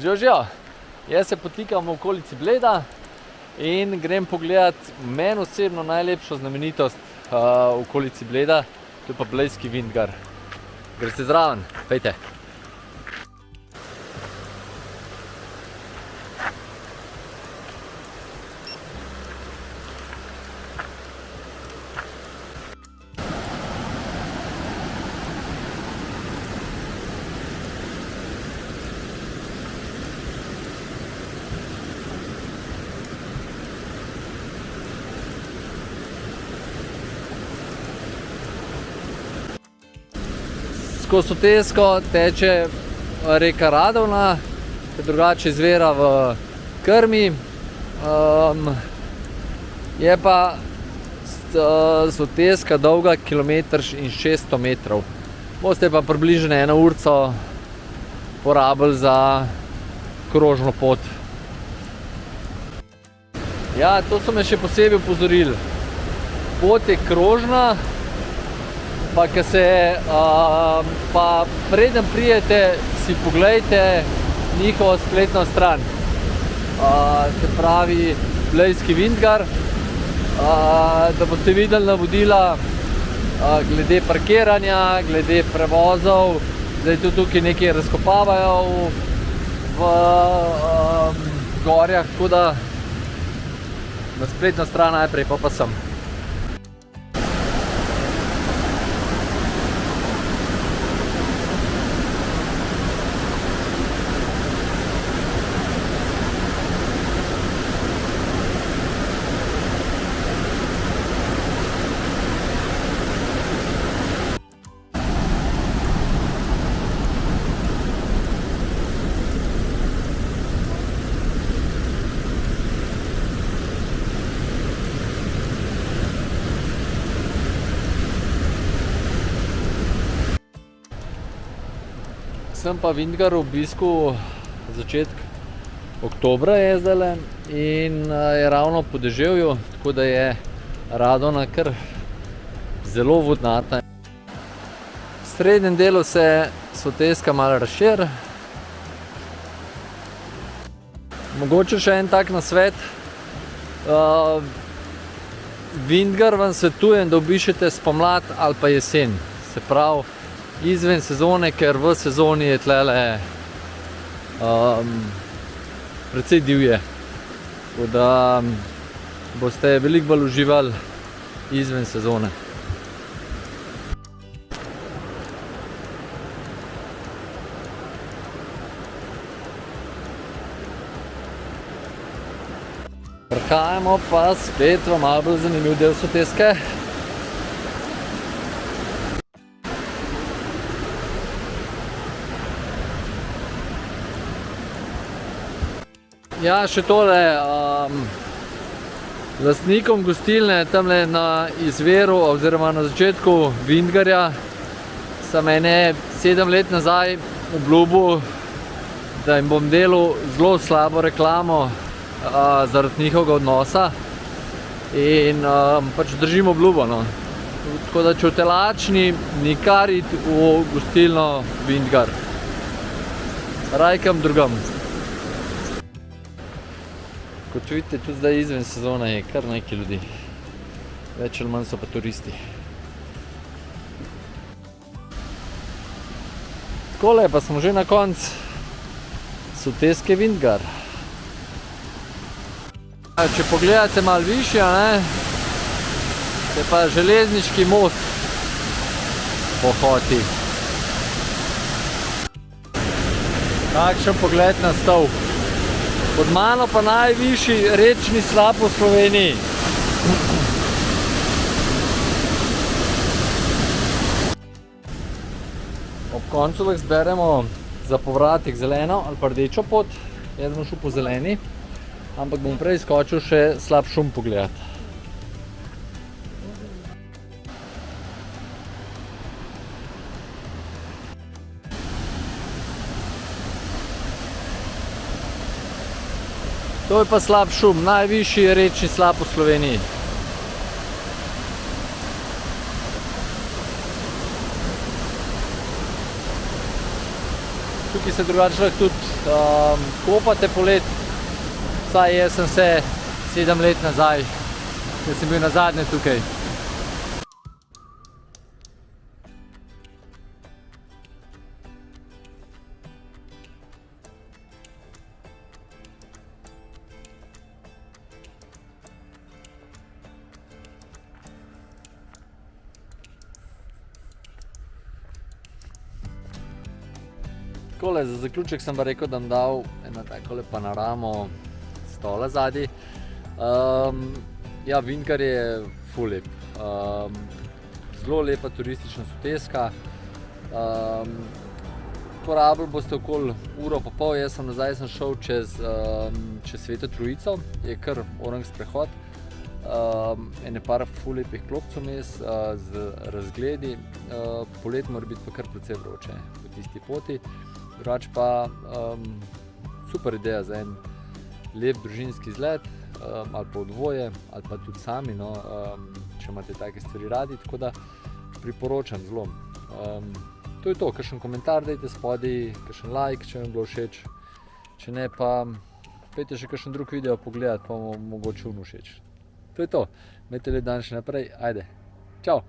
Živijo, jaz se potikam v okolici Bleda in grem pogledat meni osebno najlepšo znamenitost v okolici Bleda, to je pa Blejski Vintgar. Greste zraven, pejte. Skozi Sotesko teče reka Radovna, ki drugače izvira v Krmi. Je pa Soteska dolga 1,6 km. Boste pa približno 1 urico porabili za krožno pot. Ja, to so me še posebej opozorili. Pot je krožna, pa preden prijete, si poglejte njihovo spletno stran. Se pravi Blejski Vintgar, da boste videli navodila glede parkiranja, glede prevozov. Zdaj tudi tukaj nekaj razkopavajo v gorjah, tako da na spletno stran najprej, pa sem. Sem pa Vintgar obiskal začetek oktobra je zdajle in je ravno po deževju, tako da je Radovna kar zelo vodnata. V srednjem delu se Soteska malo razširi. Mogoče še en tak nasvet. Vintgar vam svetujem, da obiščete spomlad ali pa jesen. Se pravi, izven sezone, ker v sezoni je tlele precej divje. Tako da boste veliko bolj uživali izven sezone. Prihajamo pa spet v malo bolj zanimiv del Soteske. Ja, še tole, lastnikom gostilne tamle na izviru oziroma na začetku Vintgarja sem ene 7 let nazaj obljubil, da jim bom delal zelo slabo reklamo zaradi njihovega odnosa in pač držim obljubo, no. Tako da če boste lačni, nikar iti v gostilno Vintgar. Raj kam drugam. Kot vidite, tudi zdaj izven sezone je kar nekaj ljudi. Več ali manj so pa turisti. Takole pa smo že na koncu Soteske Vintgar. Če pogledate malo višje, je pa železniški most po Hoti. Takšen pogled na Stol. Pod mano pa najvišji rečni slap v Sloveniji. Ob koncu lahko zberemo za povratek zeleno ali pa rdečo pot. Jaz bom šel po zeleni, ampak bom prej skočil še slab šum pogledati. To je pa slab šum, najvišji rečni slap v Sloveniji. ki se drugače lahko tudi kopate polet. Vsaj jaz sem se 7 let nazaj, ko sem bil nazadnje tukaj. Takole, za zaključek sem pa rekel, da bom dal eno takole panoramo stola zadaj. Ja, Vintgar je ful lep. Zelo lepa turistična soteska. Porabili boste okoli uro pa pol, jaz sem nazaj šel čez Sveto Trojico, je kar orang sprehod. Ene par ful lepih klopcev vmes z razgledi. Polet mora biti pa kar precej vroče po tisti poti. Drugače pa super ideja za en lep družinski izlet, ali pa v dvoje, ali pa tudi sami, no, če imate take stvari radi, tako da priporočam zelo. To je to, kakšen komentar dajte spodaj, kakšen like, če vam je bilo všeč, če ne pa pejte še kakšen drug video pogledati, pa vam mogoče všeč. To je to, imejte lep dan še naprej, ajde, čau!